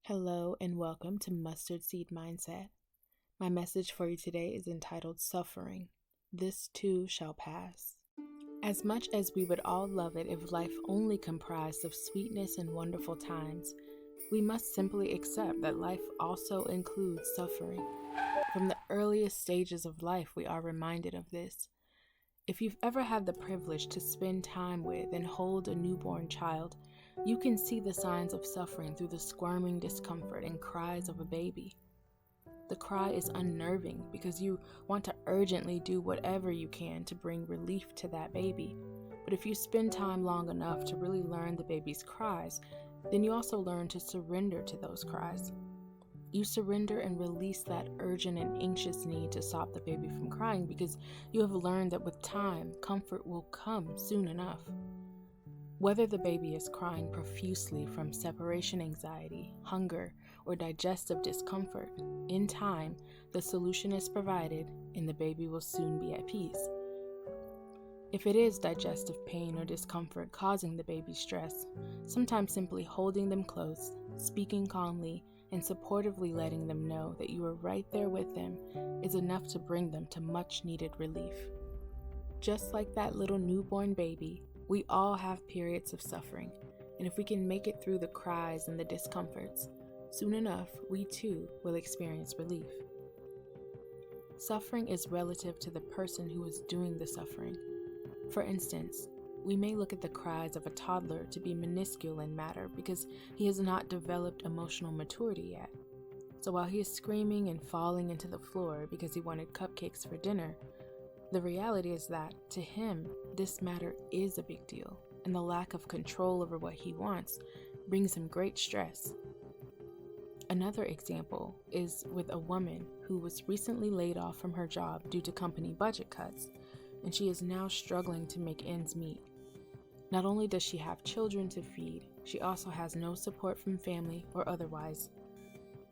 Hello and welcome to Mustard Seed Mindset. My message for you today is entitled Suffering. This too shall pass. As much as we would all love it if life only comprised of sweetness and wonderful times, we must simply accept that life also includes suffering. From the earliest stages of life, we are reminded of this. If you've ever had the privilege to spend time with and hold a newborn child, you can see the signs of suffering through the squirming discomfort and cries of a baby. The cry is unnerving because you want to urgently do whatever you can to bring relief to that baby. But if you spend time long enough to really learn the baby's cries, then you also learn to surrender to those cries. You surrender and release that urgent and anxious need to stop the baby from crying because you have learned that with time, comfort will come soon enough. Whether the baby is crying profusely from separation anxiety, hunger, or digestive discomfort, in time, the solution is provided and the baby will soon be at peace. If it is digestive pain or discomfort causing the baby stress, sometimes simply holding them close, speaking calmly, and supportively letting them know that you are right there with them is enough to bring them to much needed relief. Just like that little newborn baby, we all have periods of suffering, and if we can make it through the cries and the discomforts, soon enough we too will experience relief. Suffering is relative to the person who is doing the suffering. For instance, we may look at the cries of a toddler to be minuscule in matter because he has not developed emotional maturity yet. So while he is screaming and falling into the floor because he wanted cupcakes for dinner, the reality is that, to him, this matter is a big deal, and the lack of control over what he wants brings him great stress. Another example is with a woman who was recently laid off from her job due to company budget cuts, and she is now struggling to make ends meet. Not only does she have children to feed, she also has no support from family or otherwise.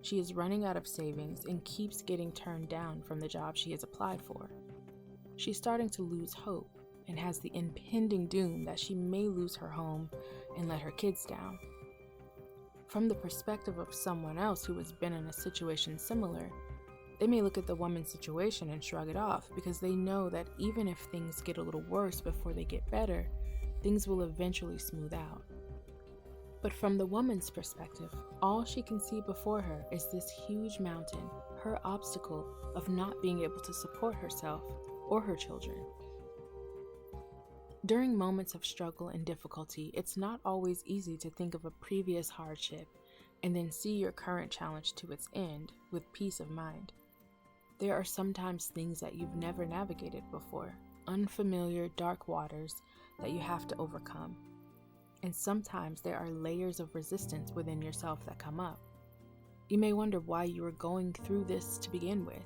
She is running out of savings and keeps getting turned down from the job she has applied for. She's starting to lose hope and has the impending doom that she may lose her home and let her kids down. From the perspective of someone else who has been in a situation similar, they may look at the woman's situation and shrug it off because they know that even if things get a little worse before they get better, things will eventually smooth out. But from the woman's perspective, all she can see before her is this huge mountain, her obstacle of not being able to support herself or her children. During moments of struggle and difficulty, it's not always easy to think of a previous hardship and then see your current challenge to its end with peace of mind. There are sometimes things that you've never navigated before, unfamiliar dark waters that you have to overcome. And sometimes there are layers of resistance within yourself that come up. You may wonder why you are going through this to begin with.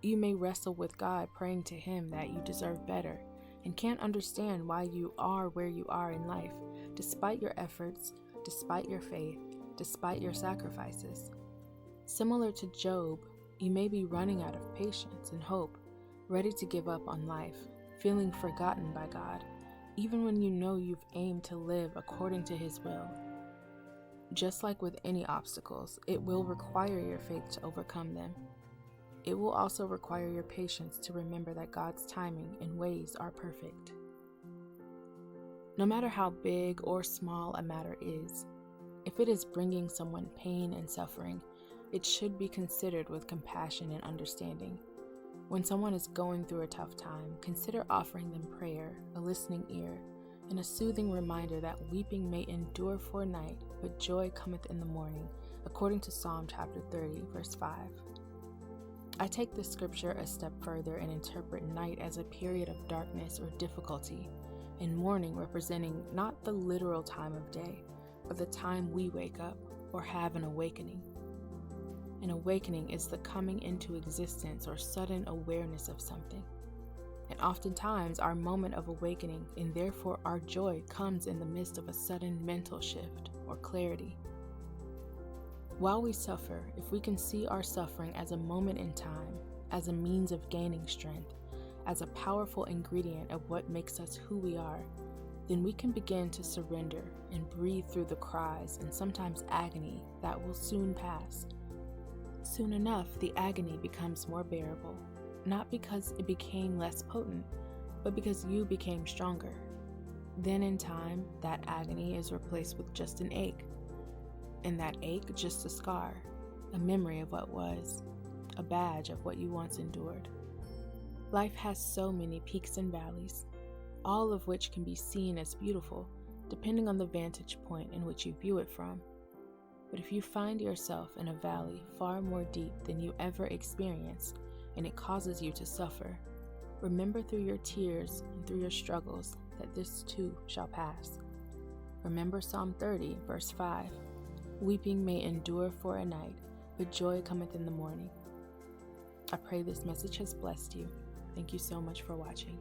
You may wrestle with God, praying to Him that you deserve better, and can't understand why you are where you are in life, despite your efforts, despite your faith, despite your sacrifices. Similar to Job, you may be running out of patience and hope, ready to give up on life, feeling forgotten by God, even when you know you've aimed to live according to His will. Just like with any obstacles, it will require your faith to overcome them. It will also require your patience to remember that God's timing and ways are perfect. No matter how big or small a matter is, if it is bringing someone pain and suffering, it should be considered with compassion and understanding. When someone is going through a tough time, consider offering them prayer, a listening ear, and a soothing reminder that weeping may endure for a night, but joy cometh in the morning, according to Psalm chapter 30, verse 5. I take this scripture a step further and interpret night as a period of darkness or difficulty, and morning representing not the literal time of day, but the time we wake up or have an awakening. An awakening is the coming into existence or sudden awareness of something. And oftentimes our moment of awakening and therefore our joy comes in the midst of a sudden mental shift or clarity. While we suffer, if we can see our suffering as a moment in time, as a means of gaining strength, as a powerful ingredient of what makes us who we are, then we can begin to surrender and breathe through the cries and sometimes agony that will soon pass. Soon enough, the agony becomes more bearable, not because it became less potent, but because you became stronger. Then in time, that agony is replaced with just an ache, and that ache just a scar, a memory of what was, a badge of what you once endured. Life has so many peaks and valleys, all of which can be seen as beautiful, depending on the vantage point in which you view it from. But if you find yourself in a valley far more deep than you ever experienced, and it causes you to suffer, remember through your tears and through your struggles that this too shall pass. Remember Psalm 30, verse 5, "Weeping may endure for a night, but joy cometh in the morning." I pray this message has blessed you. Thank you so much for watching.